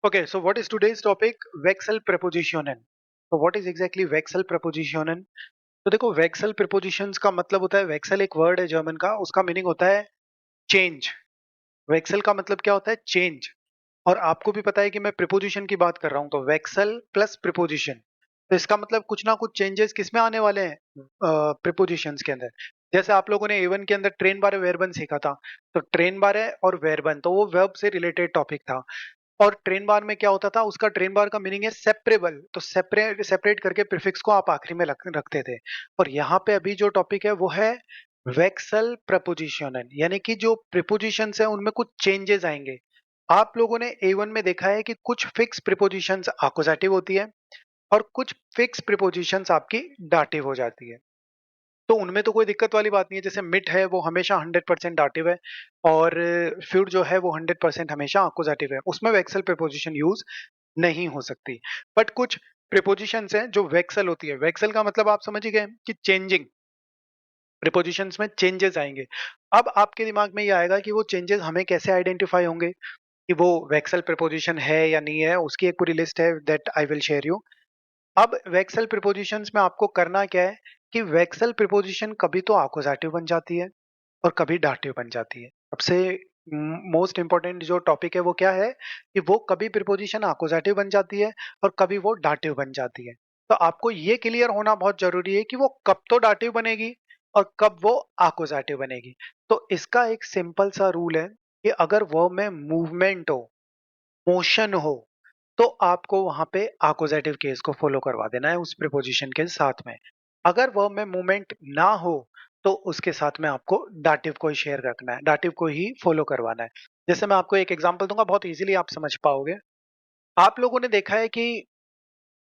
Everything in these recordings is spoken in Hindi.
Okay, so what is today's topic? Vexel prepositionen. So what is exactly Vexel prepositionen? तो देखो Vexel prepositions का मतलब होता है, Vexel एक वर्ड है जर्मन का, उसका मीनिंग होता है चेंज। Vexel का मतलब क्या होता है? चेंज। और आपको भी पता है कि मैं प्रिपोजिशन की बात कर रहा हूँ, तो Vexel प्लस प्रिपोजिशन, तो इसका मतलब कुछ ना कुछ चेंजेस किसमें आने वाले हैं? प्रिपोजिशंस के अंदर। जैसे आप लोगों ने A1 के अंदर ट्रेन बार वेरबन सीखा था, तो ट्रेन बार है और वेरबन, तो वो वर्ब से रिलेटेड टॉपिक था। और ट्रेन बार में क्या होता था, उसका ट्रेन बार का मीनिंग है सेपरेबल, तो सेपरेट सेपरेट करके प्रीफिक्स को आप आखिरी में रखते थे। और यहाँ पे अभी जो टॉपिक है वो है वेक्सल प्रपोजिशन, यानी कि जो प्रिपोजिशंस है उनमें कुछ चेंजेस आएंगे। आप लोगों ने A1 में देखा है कि कुछ फिक्स प्रिपोजिशंस आकुजेटिव होती है और कुछ फिक्स प्रिपोजिशंस आपकी डाटिव हो जाती है। तो उनमें तो कोई दिक्कत वाली बात नहीं है। जैसे मिट है वो हमेशा 100% डाटिव है, और फ्यूड जो है वो 100% हमेशा अकुजेटिव है, उसमें वेक्सल प्रीपोजिशन यूज नहीं हो सकती। बट कुछ प्रीपोजिशंस हैं जो वेक्सल होती है। वेक्सल का मतलब आप समझ ही गए कि चेंजिंग, प्रीपोजिशंस में चेंजेस आएंगे। अब आपके दिमाग में ये आएगा कि वो चेंजेस हमें कैसे आइडेंटिफाई होंगे कि वो वेक्सल प्रीपोजिशन है या नहीं है। उसकी एक पूरी लिस्ट है, that I will share you. अब वेक्सल प्रीपोजिशंस में आपको करना क्या है कि वेक्सल प्रीपोजिशन कभी तो आकुजेटिव बन जाती है और कभी डाटिव बन जाती है। सबसे मोस्ट इंपॉर्टेंट जो टॉपिक है वो क्या है कि वो कभी प्रीपोजिशन आकुजेटिव बन जाती है और कभी वो डाटिव बन जाती है। तो आपको ये क्लियर होना बहुत जरूरी है कि वो कब तो डाटिव बनेगी और कब वो आकुजेटिव बनेगी। तो इसका एक सिंपल सा रूल है कि अगर वर्ब में मूवमेंट हो, मोशन हो, तो आपको वहां पे आकुजेटिव केस को फॉलो करवा देना है उस प्रीपोजिशन के साथ में। अगर वर्ब में मूवमेंट ना हो तो उसके साथ में आपको डाटिव को ही शेयर रखना है, डाटिव को ही फॉलो करवाना है। जैसे मैं आपको एक एग्जांपल दूंगा, बहुत इजीली आप समझ पाओगे। आप लोगों ने देखा है कि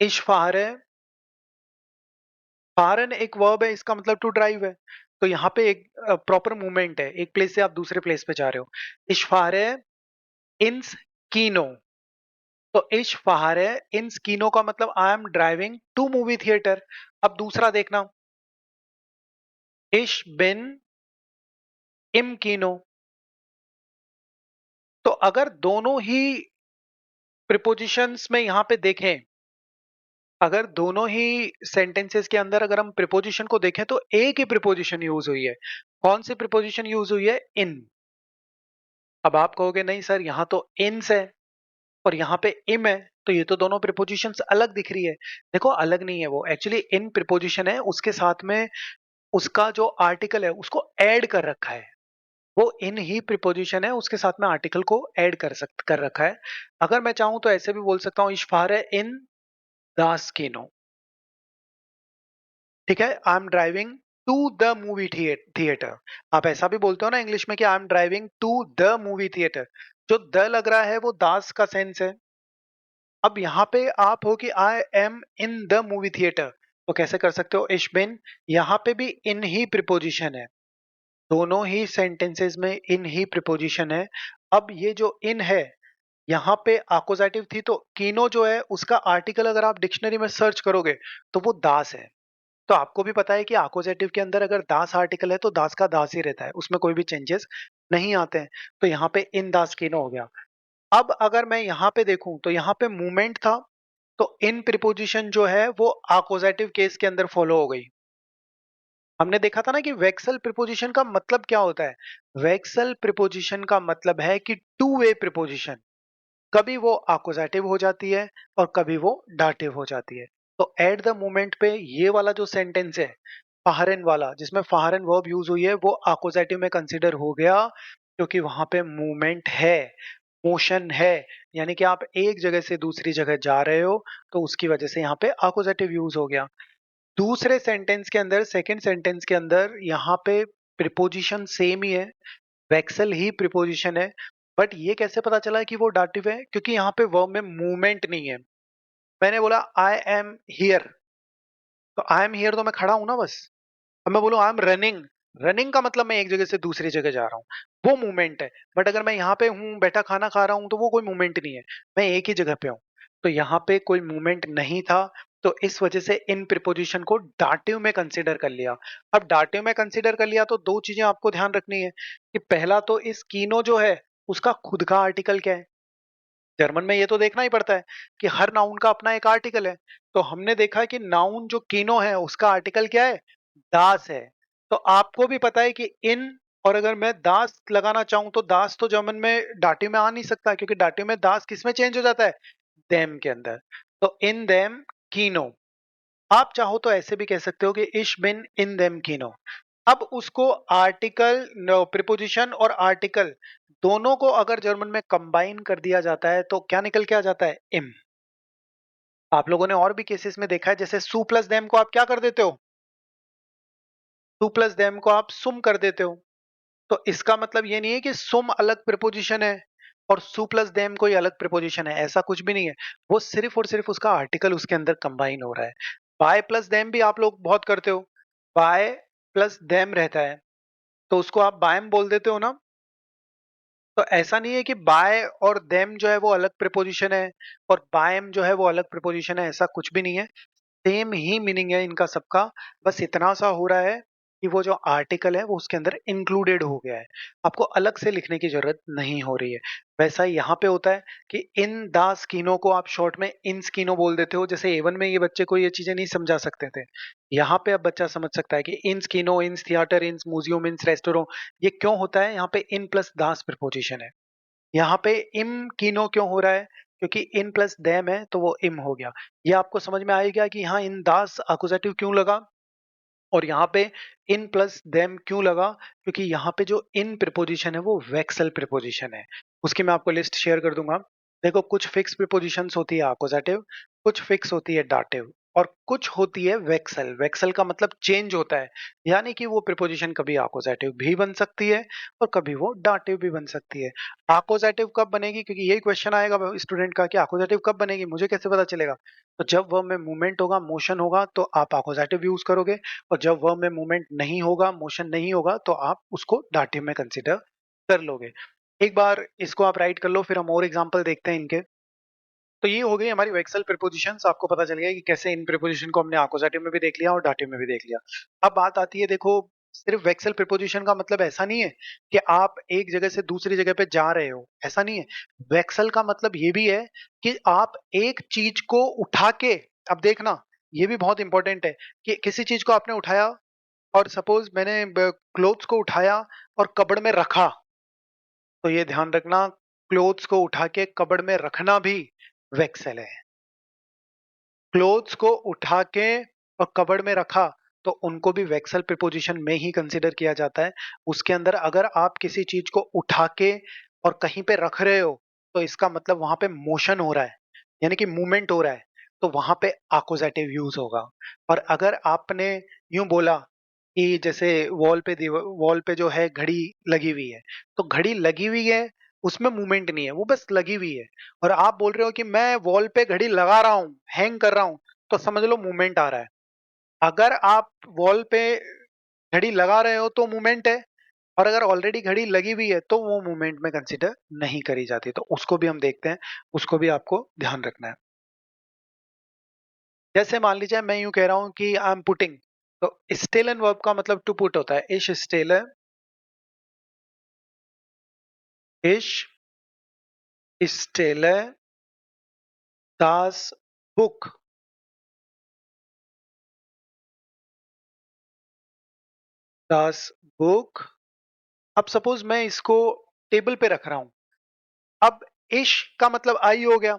इश्फार, फारन एक वर्ब है, इसका मतलब टू ड्राइव है। तो यहाँ पे एक प्रॉपर मूवमेंट है, एक प्लेस से आप दूसरे प्लेस पे जा रहे हो। इश्फार इंस कीनो, तो इश फहारे इन स्कीनो का मतलब I am driving to movie theatre. अब दूसरा देखना, इश बिन इम कीनो। तो अगर दोनों ही प्रिपोजिशंस में यहां पे देखें, अगर दोनों ही सेंटेंसेस के अंदर अगर हम प्रिपोजिशन को देखें तो एक ही प्रिपोजिशन यूज हुई है। कौन सी प्रिपोजिशन यूज हुई है? इन। अब आप कहोगे नहीं सर, यहाँ तो इन्स है और यहाँ पे इम है, तो ये तो दोनों प्रिपोजिशंस अलग दिख रही है। देखो अलग नहीं है, वो एक्चुअली इन प्रिपोजिशन है, उसके साथ में उसका जो आर्टिकल है उसको ऐड कर रखा है। वो इन ही प्रीपोजिशन है, उसके साथ में आर्टिकल को ऐड कर रखा है। अगर मैं चाहूं तो ऐसे भी बोल सकता हूँ, इश्फार है इन दास्किनो। ठीक है, I am driving to the movie theatre. आप ऐसा भी बोलते हो ना इंग्लिश में कि I am driving to the movie theatre. जो द लग रहा है वो दास का सेंस है। अब यहाँ पे आप हो कि I M in the movie theatre, तो कैसे कर सकते हो? इश बिन, यहाँ पे भी इन ही प्रीपोजिशन है, दोनों ही सेंटेंसेस में इन ही प्रीपोजिशन है। अब ये जो इन है यहाँ पे आकुजेटिव थी, तो कीनो जो है उसका आर्टिकल अगर आप डिक्शनरी में सर्च करोगे तो वो दास है। तो आपको भी पता है कि आकुजेटिव के अंदर अगर दास आर्टिकल है तो दास का दास ही रहता है, उसमें कोई भी चेंजेस नहीं आते हैं। तो यहाँ पे इन दास कीनो हो गया। अब अगर मैं यहाँ पे देखूं तो यहाँ पे मूवमेंट था, तो इन प्रीपोजिशन जो है वो आकुजेटिव केस के अंदर फॉलो हो गई। हमने देखा था ना कि वेक्सल प्रीपोजिशन का मतलब क्या होता है। वेक्सल प्रीपोजिशन का मतलब है कि टू वे प्रीपोजिशन, कभी वो आकुजेटिव हो जाती है और कभी वो डाटिव हो जाती है। तो एट द मोमेंट पे ये वाला जो सेंटेंस है फाहरन वाला, जिसमें फाहरन वर्ब यूज हुई है, वो आकुजेटिव में कंसीडर हो गया, क्योंकि वहां पे मूवमेंट है, मोशन है। यानी कि आप एक जगह से दूसरी जगह जा रहे हो, तो उसकी वजह से यहाँ पे आकुजेटिव यूज हो गया। दूसरे सेंटेंस के अंदर, सेकंड सेंटेंस के अंदर यहाँ पे प्रिपोजिशन सेम ही है, वेक्सल ही प्रिपोजिशन है। बट ये कैसे पता चला कि वो डाटिव है? क्योंकि यहाँ पे वर्ब में मूवमेंट नहीं है। मैंने बोला आई एम हियर, तो आई एम हियर तो मैं खड़ा हूं ना बस। अब मैं बोलूँ आई एम रनिंग, रनिंग का मतलब मैं एक जगह से दूसरी जगह जा रहा हूँ, वो मूवमेंट है। बट अगर मैं यहाँ पे हूँ, बैठा खाना खा रहा हूँ, तो वो कोई मूवमेंट नहीं है, मैं एक ही जगह पे हूँ। तो यहाँ पे कोई मूवमेंट नहीं था, तो इस वजह से इन प्रिपोजिशन को डाटिव में कंसीडर कर लिया। अब डाटिव में कंसीडर कर लिया तो दो चीजें आपको ध्यान रखनी है कि पहला तो इस कीनो जो है उसका खुद का आर्टिकल क्या है, जर्मन में ये तो देखना ही पड़ता है कि हर नाउन का अपना एक आर्टिकल है। तो हमने देखा कि नाउन जो कीनो है उसका आर्टिकल क्या है, दास है। तो आपको भी पता है कि इन, और अगर मैं दास लगाना चाहूं तो दास तो जर्मन में डाटिव में आ नहीं सकता, क्योंकि डाटिव में दास किस में चेंज हो जाता है, देम के अंदर। तो इन देम कीनो। आप चाहो तो ऐसे भी कह सकते हो कि इश बिन इन देम कीनो। अब उसको आर्टिकल, प्रीपोजिशन और आर्टिकल दोनों को अगर जर्मन में कंबाइन कर दिया जाता है तो क्या निकल के आ जाता है, इम। आप लोगों ने और भी केसेस में देखा है, जैसे सू प्लस देम को आप क्या कर देते हो, सू प्लस देम को आप सुम कर देते हो। तो इसका मतलब ये नहीं है कि सुम अलग प्रीपोजिशन है और सू प्लस देम कोई अलग प्रीपोजिशन है, ऐसा कुछ भी नहीं है। वो सिर्फ और सिर्फ उसका आर्टिकल उसके अंदर कंबाइन हो रहा है। बाय प्लस देम भी आप लोग बहुत करते हो, बाय प्लस देम रहता है तो उसको आप बायम बोल देते हो ना। तो ऐसा नहीं है कि बाय और देम जो है वो अलग प्रीपोजिशन है और बायम जो है वो अलग प्रीपोजिशन है, ऐसा कुछ भी नहीं है। सेम ही मीनिंग है इनका सबका। बस इतना सा हो रहा है कि वो जो आर्टिकल है वो उसके अंदर इंक्लूडेड हो गया है, आपको अलग से लिखने की जरूरत नहीं हो रही है। वैसा ही यहाँ पे होता है कि इन द स्किनो को आप शॉर्ट में इन स्किनो बोल देते हो। जैसे एवन में ये बच्चे को ये चीजें नहीं समझा सकते थे, यहाँ पे अब बच्चा समझ सकता है कि इन स्किनो, इन थिएटर, इन म्यूजियम, इन रेस्टोरों, ये क्यों होता है। यहाँ पे इन प्लस दास प्रिपोजिशन है। यहाँ पे इम कीनो क्यों हो रहा है, क्योंकि इन प्लस देम है तो वो इम हो गया। ये आपको समझ में आएगा कि यहाँ इन दास अकुजेटिव क्यों लगा और यहाँ पे इन प्लस देम क्यों लगा, क्योंकि यहाँ पे जो इन प्रिपोजिशन है वो वेक्सल प्रिपोजिशन है। उसकी मैं आपको लिस्ट शेयर कर दूंगा। देखो, कुछ फिक्स प्रिपोजिशंस होती है अकुजेटिव, कुछ फिक्स होती है डाटिव, और कुछ होती है वेक्सल। वेक्सल का मतलब चेंज होता है, यानी कि वो प्रिपोजिशन कभी अकुजेटिव भी बन सकती है और कभी वो डाटिव भी बन सकती है। अकुजेटिव कब बनेगी, क्योंकि यही क्वेश्चन आएगा स्टूडेंट का कि अकुजेटिव कब बनेगी, मुझे कैसे पता चलेगा। तो जब वर्ब में मूवमेंट होगा, मोशन होगा, तो आप अकुजेटिव यूज करोगे, और जब वर्ब में मूवमेंट नहीं होगा, मोशन नहीं होगा, तो आप उसको डाटिव में कंसीडर कर लोगे। एक बार इसको आप राइट कर लो, फिर हम और एग्जांपल देखते हैं इनके। तो ये हो गई हमारी वेक्सल प्रीपोजिशंस। आपको पता चल गया कि कैसे इन प्रीपोजिशन को हमने अकुजेटिव में भी देख लिया और डाटिव में भी देख लिया। अब बात आती है, देखो, सिर्फ वेक्सल प्रीपोजिशन का मतलब ऐसा नहीं है कि आप एक जगह से दूसरी जगह पे जा रहे हो, ऐसा नहीं है। वेक्सल का मतलब ये भी है कि आप एक चीज को उठा के, अब देखना, ये भी बहुत इंपॉर्टेंट है कि किसी चीज को आपने उठाया, और सपोज मैंने क्लोथ्स को उठाया और कबड़ में रखा, तो ये ध्यान रखना, क्लोथ्स को उठा के कबड़ में रखना भी वेक्सल है। क्लोथ्स को उठा के और कबड़ में रखा, तो उनको भी वेक्सल प्रीपोजिशन में ही कंसीडर किया जाता है। उसके अंदर अगर आप किसी चीज को उठा के और कहीं पे रख रहे हो, तो इसका मतलब वहां पे मोशन हो रहा है, यानी कि मूवमेंट हो रहा है, तो वहां पे आकुजेटिव यूज होगा। और अगर आपने यूं बोला कि जैसे वॉल पे जो है घड़ी लगी हुई है, तो घड़ी लगी हुई है, उसमें मूवमेंट नहीं है, वो बस लगी हुई है। और आप बोल रहे हो कि मैं वॉल पे घड़ी लगा रहा हूँ, हैंग कर रहा हूँ, तो समझ लो मूवमेंट आ रहा है। अगर आप वॉल पे घड़ी लगा रहे हो तो मूवमेंट है, और अगर ऑलरेडी घड़ी लगी हुई है तो वो मूवमेंट में कंसिडर नहीं करी जाती। तो उसको भी हम देखते हैं, उसको भी आपको ध्यान रखना है। जैसे मान लीजिए मैं यूं कह रहा हूं कि आई एम पुटिंग, तो स्टेल एंड वर्ब का मतलब टू पुट होता है। इश स्टेल, इश still that's book, Das book. अब सपोज मैं इसको टेबल पे रख रहा हूं। अब इश का मतलब आई हो गया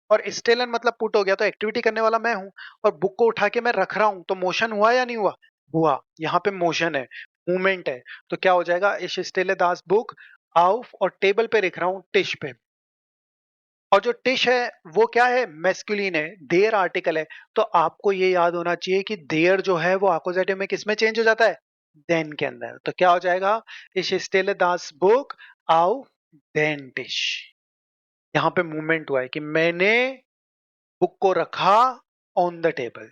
और स्टेलन मतलब पुट हो गया, तो एक्टिविटी करने वाला मैं हूं, और बुक को उठा के मैं रख रहा हूं, तो मोशन हुआ या नहीं हुआ, हुआ। यहाँ पे मोशन है, मूवमेंट है। तो क्या हो जाएगा, इश स्टेले दास बुक आउफ, और टेबल पे लिख रहा हूं टिश पे। और जो टिश है वो क्या है, मेस्कुलिन है, देयर आर्टिकल है। तो आपको ये याद होना चाहिए कि देयर जो है वो अपोजिटिव में किस में चेंज हो जाता है, देन के अंदर। तो क्या हो जाएगा, इश स्टेले दास बुक आउ देन टिश। यहाँ पे मूवमेंट हुआ है कि मैंने बुक को रखा ऑन द टेबल।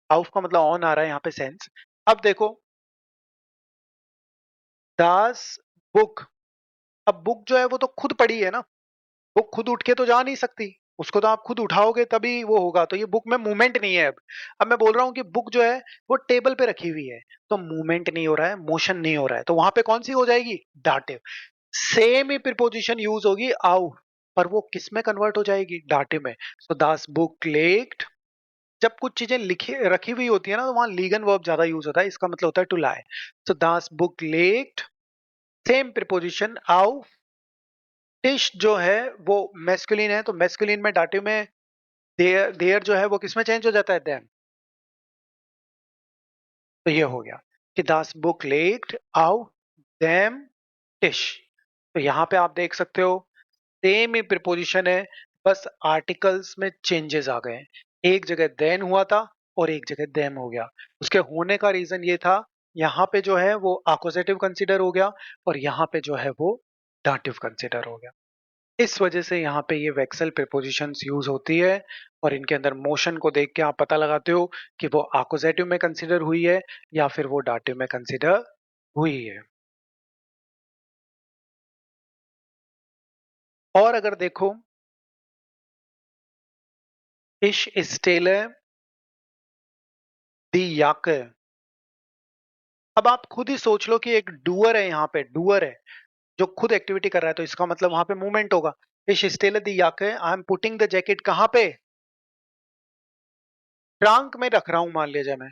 आउफ का मतलब ऑन आ रहा है यहाँ पे सेंस। अब देखो, दास बुक, अब बुक जो है वो तो खुद पड़ी है ना, बुक खुद उठ के तो जा नहीं सकती, उसको तो आप खुद उठाओगे तभी वो होगा। तो ये बुक में मूवमेंट नहीं है। अब मैं बोल रहा हूँ कि बुक जो है वो टेबल पे रखी हुई है, तो मूवमेंट नहीं हो रहा है, मोशन नहीं हो रहा है, तो वहां पे कौन सी हो जाएगी, डाटिव। सेम ही प्रीपोजिशन यूज होगी आउ। पर वो किस में कन्वर्ट हो जाएगी? डाटिव में। सो दास बुक लेक्ड, जब कुछ चीजें लिखी रखी हुई होती है ना, तो वहां लीगन वर्ब ज्यादा यूज होता है, इसका मतलब होता है टू लाई। सो दास बुक लेक्ड, सेम प्रिपोजिशन आउ, टिश जो है वो मैस्कुलिन है, तो मैस्कुलिन में डाटिव में देयर, देयर जो है वो किसमें चेंज हो जाता है? देम। तो ये हो गया कि दास बुक लेक्ड आउ देम टिश। तो यहाँ पे आप देख सकते हो सेम ही प्रिपोजिशन है, बस आर्टिकल्स में चेंजेस आ गए हैं। एक जगह देन हुआ था और एक जगह देम हो गया। उसके होने का रीजन ये था, यहाँ पे जो है वो आकुजेटिव कंसीडर हो गया और यहाँ पे जो है वो डाटिव कंसीडर हो गया। इस वजह से यहाँ पे ये वेक्सल प्रिपोजिशंस यूज होती है, और इनके अंदर मोशन को देख के आप पता लगाते हो कि वो आकुजेटिव में कंसीडर हुई है या फिर वो डाटिव में कंसीडर हुई है। और अगर देखो, इश स्टेले दी याक, अब आप खुद ही सोच लो कि एक डूअर है, यहाँ पे डूअर है जो खुद एक्टिविटी कर रहा है, तो इसका मतलब वहां पे मूवमेंट होगा। इश stele the yak, I am putting the jacket कहाँ पे? ट्रांक में रख रहा हूं, मान लीजिए मैं,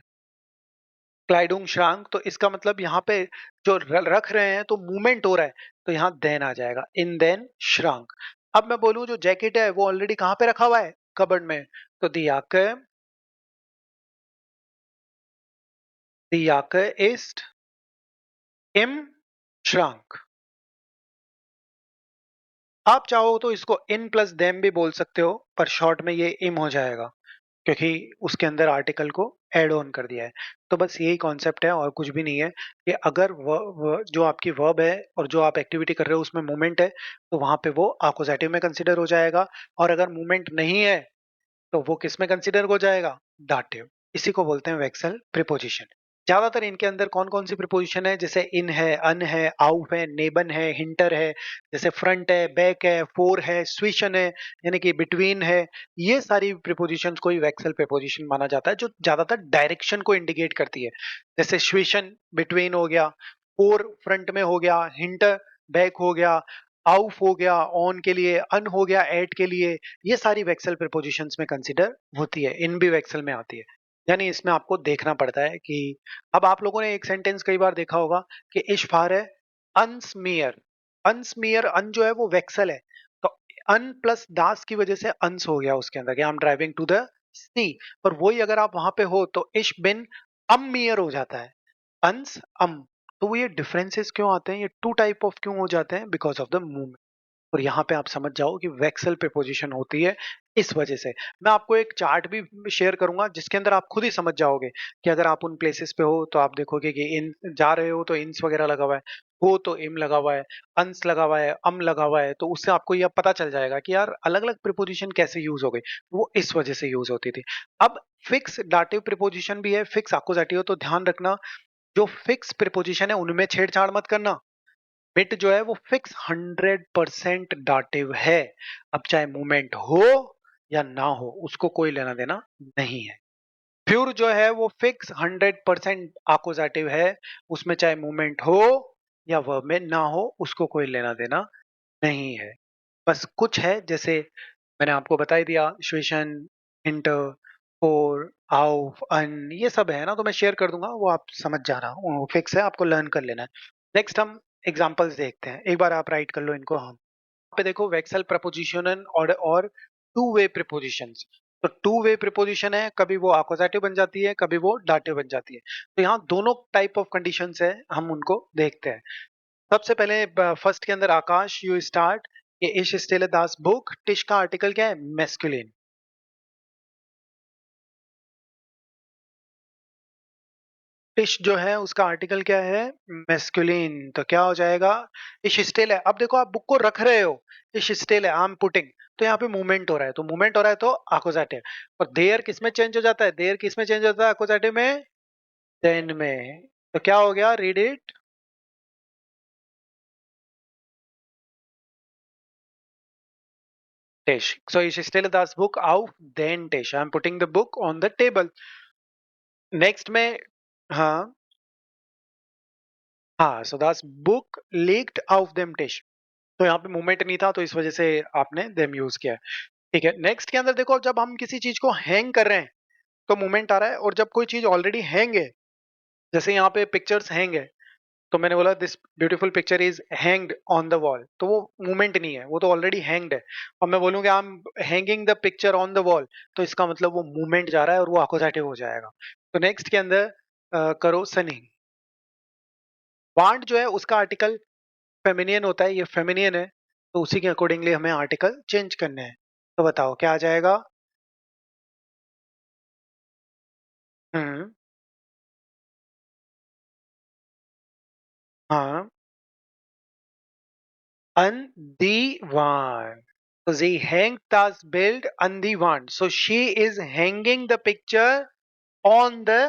क्लाइडुंग श्रांक, तो इसका मतलब यहाँ पे जो रख रहे हैं तो मूवमेंट हो रहा है, तो यहाँ देन आ जाएगा, इन देन श्रांक। अब मैं बोलूं जो जैकेट है वो ऑलरेडी कहाँ पे रखा हुआ है? कबर्ड में। तो दी याक इस्ट इम श्रांक। आप चाहो तो इसको इन प्लस देम भी बोल सकते हो, पर शॉर्ट में ये इम हो जाएगा क्योंकि उसके अंदर आर्टिकल को ऐड ऑन कर दिया है। तो बस यही कॉन्सेप्ट है और कुछ भी नहीं है, कि अगर जो आपकी वर्ब है और जो आप एक्टिविटी कर रहे हो उसमें मूवमेंट है, तो वहां पे वो आकुजेटिव में कंसिडर हो जाएगा, और अगर मूवमेंट नहीं है तो वो किस में कंसिडर हो जाएगा? दाटिव। इसी को बोलते हैं वेक्सल प्रिपोजिशन। ज्यादातर इनके अंदर कौन कौन सी प्रिपोजिशन है? जैसे इन है, अन है, आउफ है, नेबन है, हिंटर है, जैसे फ्रंट है, बैक है, फोर है, स्विशन है, यानी कि बिटवीन है। ये सारी प्रिपोजिशंस को ही वेक्सल प्रिपोजिशन माना जाता है, जो ज्यादातर डायरेक्शन को इंडिकेट करती है। जैसे स्विशन बिटवीन हो गया, फोर फ्रंट में हो गया, हिंटर बैक हो गया, आउफ हो गया ऑन के लिए, अन हो गया एट के लिए। ये सारी वेक्सल प्रिपोजिशंस में कंसिडर होती है, इन भी वेक्सल में आती है। यानी इसमें आपको देखना पड़ता है कि, अब आप लोगों ने एक सेंटेंस कई बार देखा होगा कि इश्फार है अनस्मियर। अनस्मियर, अन जो है वो वेक्सल है, तो अन प्लस दास की वजह से अंस हो गया उसके अंदर, कि I am driving to the sea. पर वही अगर आप वहां पे हो तो इश बिन अमियर हो जाता है, अंस अम। तो वो ये डिफरेंसेस क्यों आते हैं, ये टू टाइप ऑफ क्यों हो जाते हैं? Because of the movement. और यहाँ पे आप समझ जाओ कि वेक्सल प्रिपोजिशन होती है इस वजह से। मैं आपको एक चार्ट भी शेयर करूंगा जिसके अंदर आप खुद ही समझ जाओगे कि अगर आप उन प्लेसेस पे हो तो आप देखोगे कि इन जा रहे हो तो इंस वगैरह लगा हुआ है, हो तो इम लगा हुआ है, अंस लगा हुआ है, अम लगा हुआ है, तो उससे आपको यह पता चल जाएगा कि यार अलग अलग प्रिपोजिशन कैसे यूज हो गई। वो इस वजह से यूज होती थी। अब फिक्स डाटिव प्रिपोजिशन भी है, फिक्स आकुजेटिव, तो ध्यान रखना जो फिक्स प्रिपोजिशन है उनमें छेड़छाड़ मत करना। बिट जो है वो फिक्स 100% डाटिव है। अब चाहे मूवमेंट हो या ना हो, उसको कोई लेना देना नहीं है। प्योर जो है वो फिक्स 100% आकोजाटिव है, उसमें चाहे मूवमेंट हो या वर्ब में ना हो, उसको कोई लेना देना नहीं है। बस कुछ है, जैसे मैंने आपको बता ही दिया, श्वेशन, इंटर, फोर, आउफ, अन, ये सब है ना, तो मैं शेयर कर दूंगा, वो आप समझ जाना, वो फिक्स है, आपको लर्न कर लेना है। नेक्स्ट हम एग्जांपल्स देखते हैं, एक बार आप राइट कर लो इनको। हम पे देखो वेक्सल प्रपोजिशन और टू वे प्रिपोजिशंस। तो टू वे प्रिपोजिशन है, कभी वो अपोजिटिव बन जाती है, कभी वो डाटिव बन जाती है। तो यहाँ दोनों टाइप ऑफ कंडीशंस है, हम उनको देखते हैं। सबसे पहले फर्स्ट के अंदर आकाश, यू स्टार्ट, ये इश स्टेले दास बुक, टिश का आर्टिकल क्या है? मेस्कुलिन। टिश जो है उसका आर्टिकल क्या है? मेस्कुलिन। तो क्या हो जाएगा? इश स्टेल है। अब देखो आप बुक को रख रहे हो, इश स्टेल है, आई एम पुटिंग, तो यहाँ पे मूवमेंट हो रहा है, तो मूवमेंट हो रहा है तो अकोजाटिव। और देयर किस में चेंज हो जाता है? देयर किस में चेंज होता है अकोजाटिव में? देन में। तो क्या हो गया? Read it. This, so is still that's book out then this, I am putting the book on the table. Next में, हाँ, हाँ, so Das book leaked off them this. तो यहाँ पे मूवमेंट नहीं था, तो इस वजह से आपने देम यूज किया है। ठीक है, नेक्स्ट के अंदर देखो, जब हम किसी चीज को हैंग कर रहे हैं तो मूवमेंट आ रहा है, और जब कोई चीज ऑलरेडी हैंग है, जैसे यहाँ पे पिक्चर्स हैंग है, तो मैंने बोला this beautiful picture is hanged on the wall, तो वो मूवमेंट नहीं है, वो तो ऑलरेडी हैंग्ड है। और मैं बोलूंगा I am hanging the picture on the wall, तो इसका मतलब वो मूवमेंट जा रहा है और वो अकोजाटिव हो जाएगा। तो नेक्स्ट के अंदर करो सनी। वांट जो है उसका आर्टिकल फेमिनियन होता है, ये फेमिनियन है, तो उसी के अकॉर्डिंगली हमें आर्टिकल चेंज करने हैं। तो बताओ क्या आ जाएगा। हम्म। हाँ। An the wand. So she hanged das Bild on the wand. So she is hanging the picture on the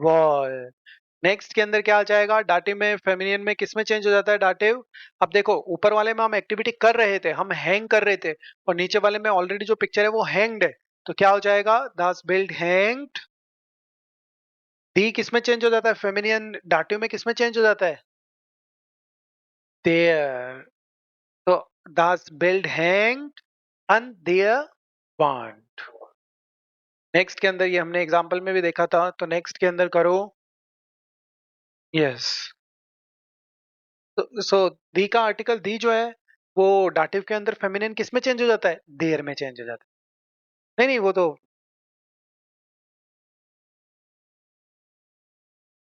wall. Next के अंदर क्या आ जाएगा, डाटिव में फेमिनियन में किस में चेंज हो जाता है डाटिव। अब देखो, ऊपर वाले में हम एक्टिविटी कर रहे थे, हम हैंग कर रहे थे, और नीचे वाले में ऑलरेडी जो पिक्चर है वो हैंग्ड है, तो क्या हो जाएगा, दास बिल्ड हैंग्ड। डी किस में चेंज हो जाता है, फेमिनियन डाटिव में किस में चेंज हो जाता है, देयर। तो दास बिल्ड हैंग्ड on their want। नेक्स्ट के अंदर ये हमने एग्जांपल में भी देखा था, तो नेक्स्ट के अंदर करो यस। तो सो दी का आर्टिकल दी जो है वो डाटिव के अंदर फेमिनिन किस में चेंज हो जाता है, देयर में चेंज हो जाता है। नहीं नहीं, वो तो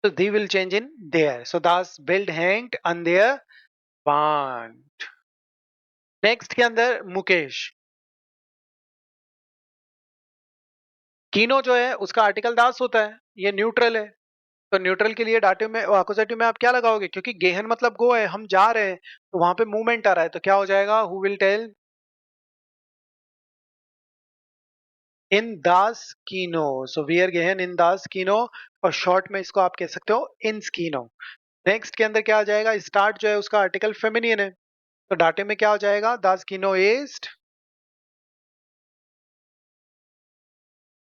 दी विल चेंज इन देयर, सो दास बिल्ड हैंग्ड ऑन देयर वांट। नेक्स्ट के अंदर मुकेश। कीनो जो है उसका आर्टिकल दास होता है, ये न्यूट्रल है, तो न्यूट्रल के लिए डाटिव में अक्यूजेटिव में आप क्या लगाओगे, क्योंकि गेहन मतलब गो है, हम जा रहे हैं, तो वहां पे मूवमेंट आ रहा है, तो क्या हो जाएगा, हु विल टेल। इन दास कीनो, सो वी आर गेहन इन दास कीनो, और शॉर्ट में इसको आप कह सकते हो इन स्कीनो। नेक्स्ट के अंदर क्या आ जाएगा, स्टार्ट जो है उसका आर्टिकल फेमिनियन है, तो डाटे में क्या हो जाएगा, दास कीनो इस्ट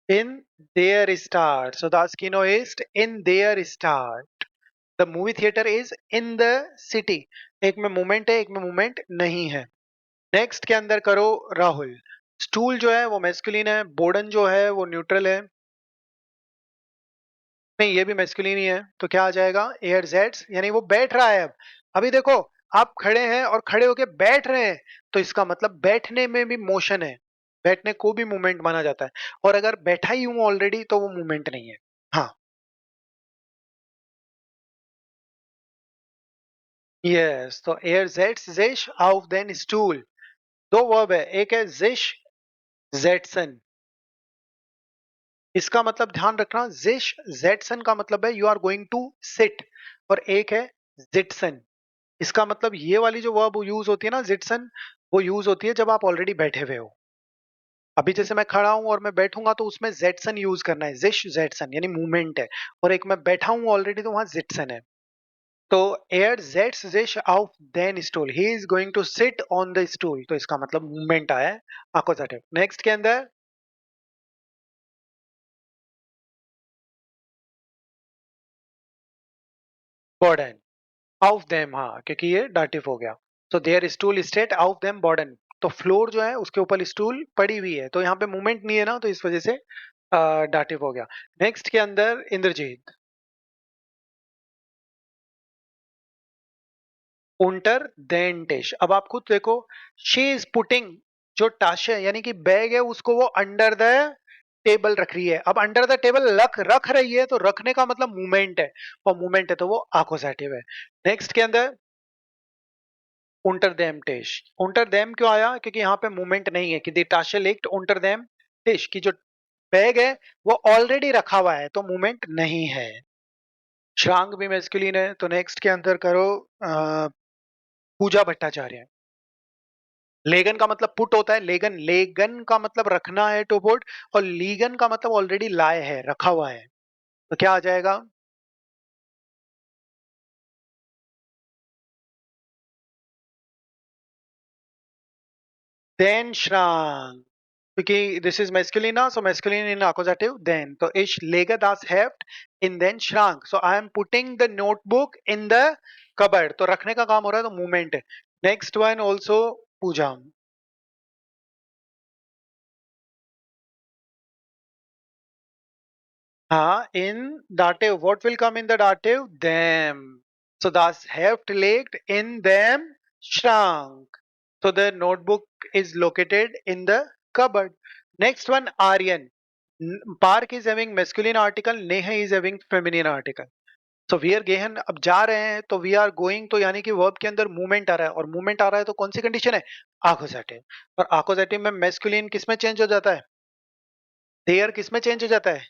इन देयर स्टार्ट, सो दास कीनो इस्ट इन देयर स्टार्ट। The movie theatre is in the city. एक में मूवमेंट है, एक में मूवमेंट नहीं है। नेक्स्ट के अंदर करो राहुल। स्टूल जो है वो मैस्कुलिन है, बोर्डन जो है वो न्यूट्रल है। नहीं, ये भी मैस्कुलिन ही है, तो क्या आ जाएगा, एयर जेट्स, यानी वो बैठ रहा है अब। अभी देखो, आप खड़े हैं और खड़े होके बैठ रहे हैं, तो इसका मतलब बैठने में भी मोशन है, बैठने को भी मूवमेंट माना जाता है, और अगर बैठा ही हूं ऑलरेडी तो वो मूवमेंट नहीं है। हाँ। यस, तो एयर जेट्स जिश auf den स्टूल, दो वर्ब है, एक है जिश, जेटसन। इसका मतलब ध्यान रखना, जिश जेटसन का मतलब है you are going to sit, और एक है जिटसन। इसका मतलब ये वाली जो वर्ब यूज होती है ना, जिटसन, वो यूज होती है जब आप ऑलरेडी बैठे हुए हो। अभी जैसे मैं खड़ा हूं और मैं बैठूंगा, तो उसमें जेटसन यूज करना है, जिश जेटसन यानी मूवमेंट है, और एक मैं बैठा हूं ऑलरेडी, तो वहां जिटसन है। तो एयर जेट्स जिश ऑफ देन स्टूल, he is going to sit on the stool, तो इसका मतलब मूवमेंट आया है, अपोजिटिव। नेक्स्ट के अंदर बॉर्डन ऑफ देम, हाँ, क्योंकि ये डाटिव हो गया। तो देयर स्टूल स्टेट ऑफ देम बॉर्डन, तो फ्लोर जो है उसके ऊपर स्टूल पड़ी हुई है, तो यहाँ पे मूवमेंट नहीं है ना, तो इस वजह से डाटिव हो गया। नेक्स्ट के अंदर इंद्रजीत। उंटर देन टेश, अब आप खुद देखो, शी इज पुटिंग, जो टाश है यानी कि बैग है, उसको वो अंडर द टेबल रख रही है। अब अंडर द टेबल रख रख रही है, तो रखने का मतलब मूवमेंट है, और मूवमेंट है तो वो आकोसाटिव है। नेक्स्ट के अंदर unter dem Tisch। unter dem क्यों आया, क्योंकि यहाँ पे मूवमेंट नहीं है, कि दी टाशे लिग्ट unter dem Tisch, की जो बैग है वो ऑलरेडी रखा हुआ है, तो मूवमेंट नहीं है। श्रांग भी मैस्कुलिन है, तो नेक्स्ट के अंदर करो पूजा भट्टाचार्य। लेगन का मतलब पुट होता है, लेगन लेगन का मतलब रखना है, टू पुट, और लीगन का मतलब ऑलरेडी लाए है, रखा हुआ है, तो क्या आ जाएगा, देन श्रांग, क्योंकि दिस इज मैस्कुलिन ना, सो मैस्कुलिन इन अकोजेटिव देन, तो इश लेगा दास हेफ्ट इन देन श्रांक, so I am putting the notebook in the cupboard, तो रखने का काम हो रहा है, तो मूवमेंट है। Next one also puja. In dative, what will come in the dative? Them. So das heft legt in them shrunk. So the notebook is located in the cupboard. Next one, Aryan. Park is having masculine article, Neha is having feminine article. So we are गहन अब जा रहे हैं तो we are going तो यानी कि वर्ब के अंदर मूवमेंट आ रहा है और मूवमेंट आ रहा है तो कौन सी कंडीशन है? आकोजेटिव। और आकोजेटिव में मैस्कुलिन किस में चेंज हो जाता है? देयर किस में चेंज हो जाता है?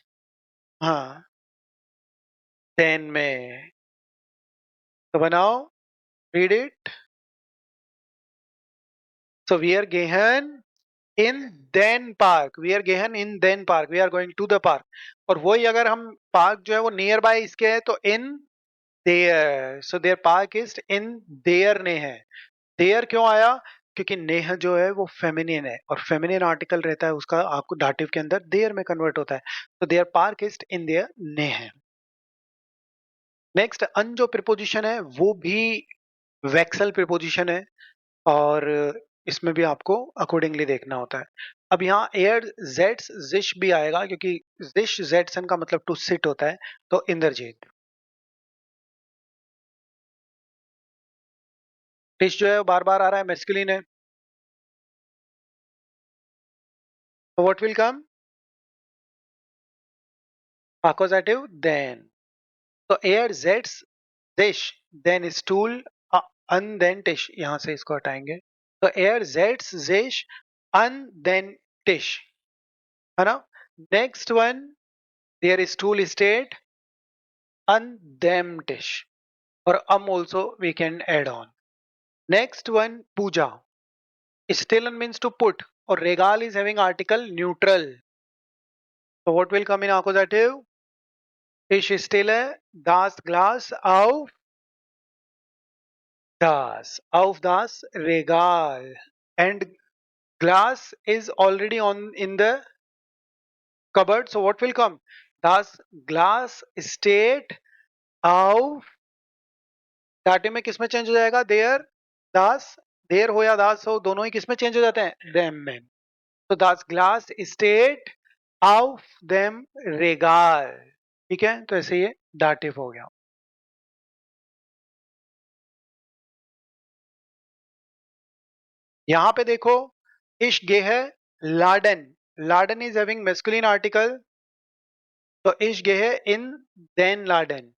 हाँ, देन में। तो बनाओ, read it. So we are गहन in then park, we are गहन in then park, we are going to the park। और वही अगर हम पार्क जो है वो नियर बाय इसके है तो in there, so their park is in there ने है। देयर क्यों आया? क्योंकि नेह जो है वो फेमिनिन है और फेमिनिन आर्टिकल रहता है उसका आपको दाटिव के अंदर देयर में कन्वर्ट होता है। तो there park is in there नेह। नेक्स्ट, अन जो प्रिपोजिशन है वो भी वेक्सल प्रिपोजिशन है और इसमें भी आपको अकॉर्डिंगली देखना होता है। अब यहाँ एयर जेट्स जिश भी आएगा क्योंकि जिश जेट्सन का मतलब टू सिट होता है। तो इंद्रजीत, फिश जो है बार बार आ रहा है, मेस्कुलिन है। तो व्हाट विल कम? अकोजेटिव देन। तो एयर jets dish, then stool, un then tish, यहां से इसको हटाएंगे। तो एयर जेट्स जिश un then tish, है ना। नेक्स्ट वन, देयर स्टूल स्टेट un them tish, और also we can add on। Next one, Pooja, still means to put, और regal is having article neutral। So what will come in accusative? Fish stille das Glas auf das Regal, and glass is already on in the cupboard, so what will come? Das glass state auf, डाटे में किस में चेंज हो जाएगा? देयर, दास, देर हो या दास हो दोनों ही किस में चेंज हो जाते हैं? देम में। तो दास ग्लास स्टेट ऑफ देम रेगाल। ठीक है, तो ऐसे ये डाटिव हो गया। यहां पे देखो, इश गे है Laden, Laden is having masculine article, तो इश गे है इन देन लाडन।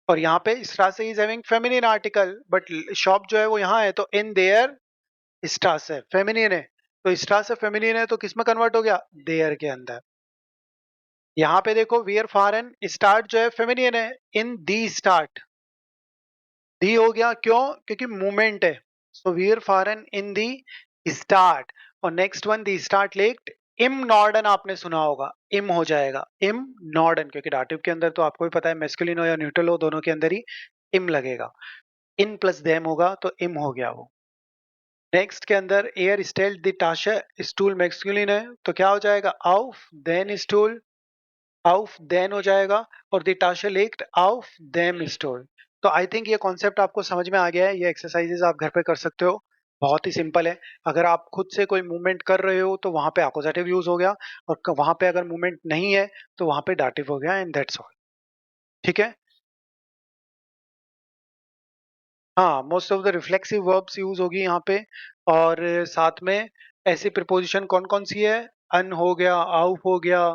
और यहाँ पे स्ट्रास is having feminine article, but shop जो है वो यहाँ है तो इन देयर स्ट्रास है, फेमिनिन है। तो स्ट्रास है फेमिनिन है तो किस में कन्वर्ट हो गया? देयर के अंदर। यहाँ पे देखो, वियर फॉरन स्टार्ट जो है फेमिनिन है, इन दी स्टार्ट, दी हो गया क्यों? क्योंकि मूवमेंट है। सो वियर फॉरन इन दी स्टार्ट। और नेक्स्ट वन, दी स्टार्ट लेक्ट इम नॉर्डन, आपने सुना होगा, इम हो जाएगा इम नॉर्डन, क्योंकि डाटिव के अंदर तो आपको भी पता है मेस्कुलिन हो या न्यूट्रल हो दोनों के अंदर ही इम लगेगा। इन प्लस देम होगा तो इम हो गया वो। नेक्स्ट के अंदर एयर स्टेल्ड द टाशा, स्टूल मैस्कुलिन है तो क्या हो जाएगा? आउफ देन स्टूल, आउफ देन हो जाएगा, और द टाशा लेक्ट आउफ देम स्टूल। तो आई थिंक ये कॉन्सेप्ट आपको समझ में आ गया है। ये एक्सरसाइजेस आप घर पे कर सकते हो, बहुत ही सिंपल है। अगर आप खुद से कोई मूवमेंट कर रहे हो तो वहां पे अपोजिटिव यूज हो गया, और वहां पे अगर मूवमेंट नहीं है तो वहां पे डाटिव हो गया, एंड दैट्स ऑल। ठीक है। हाँ, most of the reflexive verbs use होगी यहाँ पे। और साथ में ऐसी प्रिपोजिशन कौन कौन सी है? अन हो गया, आउफ हो गया,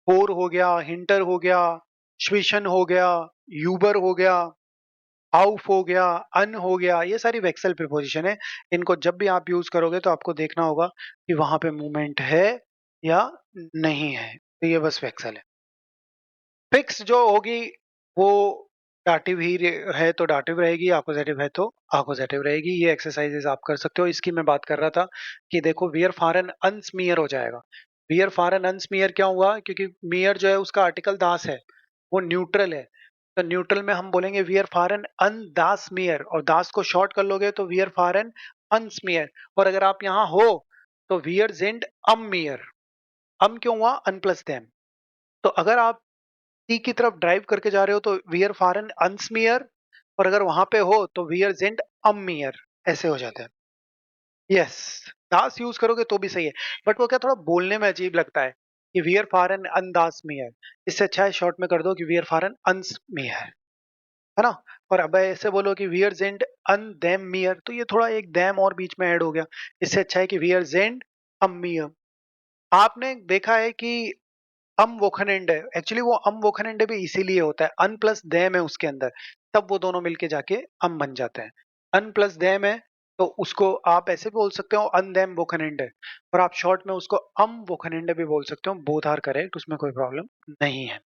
फोर हो गया, हिंटर हो गया, श्विशन हो गया, यूबर हो गया, आउफ हो गया, अन हो गया, ये सारी वेक्सल प्रिपोजिशन है। इनको जब भी आप यूज करोगे तो आपको देखना होगा कि वहां पे मूवमेंट है या नहीं है। तो ये बस वेक्सल है। फिक्स जो होगी वो डाटिव ही है तो डाटिव रहेगी, अपोजिटिव है तो अपोजिटिव रहेगी। ये एक्सरसाइजेस आप कर सकते हो। इसकी मैं बात कर रहा था कि देखो, वियर फॉरन अनस्मियर हो जाएगा। वियर फॉरन अनस्मियर क्या हुआ? क्योंकि मियर जो है उसका आर्टिकल दास है, वो न्यूट्रल है। तो न्यूट्रल में हम बोलेंगे वियर फॉरन अन दास मियर, और दास को शॉर्ट कर लोगे तो वियर फॉरन अनस्मियर। और अगर आप यहाँ हो तो वियर जेंड अम मियर, अम क्यों हुआ? अन प्लस देम। तो अगर आप सी की तरफ ड्राइव करके जा रहे हो तो वियर फॉरन अनस्मियर, और अगर वहां पे हो तो wir sind am Meer, ऐसे हो जाता है। यस, दास यूज करोगे तो भी सही है, बट वो क्या थोड़ा बोलने में अजीब लगता है कि वियर फारन अन दास मियर। इससे अच्छा है शॉर्ट में कर दो कि वियर फारन अनस मियर, है ना। और अब ऐसे बोलो कि वियर जेंड अन देम मियर, तो ये थोड़ा एक देम और बीच में ऐड हो गया। इससे अच्छा है कि वियर जेंड अम मियर। आपने देखा है कि अम वोखनएंड है, एक्चुअली वो अम वोखनएंड भी इसीलिए होता है, अन प्लस देम है उसके अंदर, तब वो दोनों मिलके जाके अम बन जाते हैं। अन प्लस देम है तो उसको आप ऐसे बोल सकते हो अन देम वोखनएंड है, और आप शॉर्ट में उसको अम वोखनएंड भी बोल सकते हो, बोथ आर करेक्ट, उसमें कोई प्रॉब्लम नहीं है।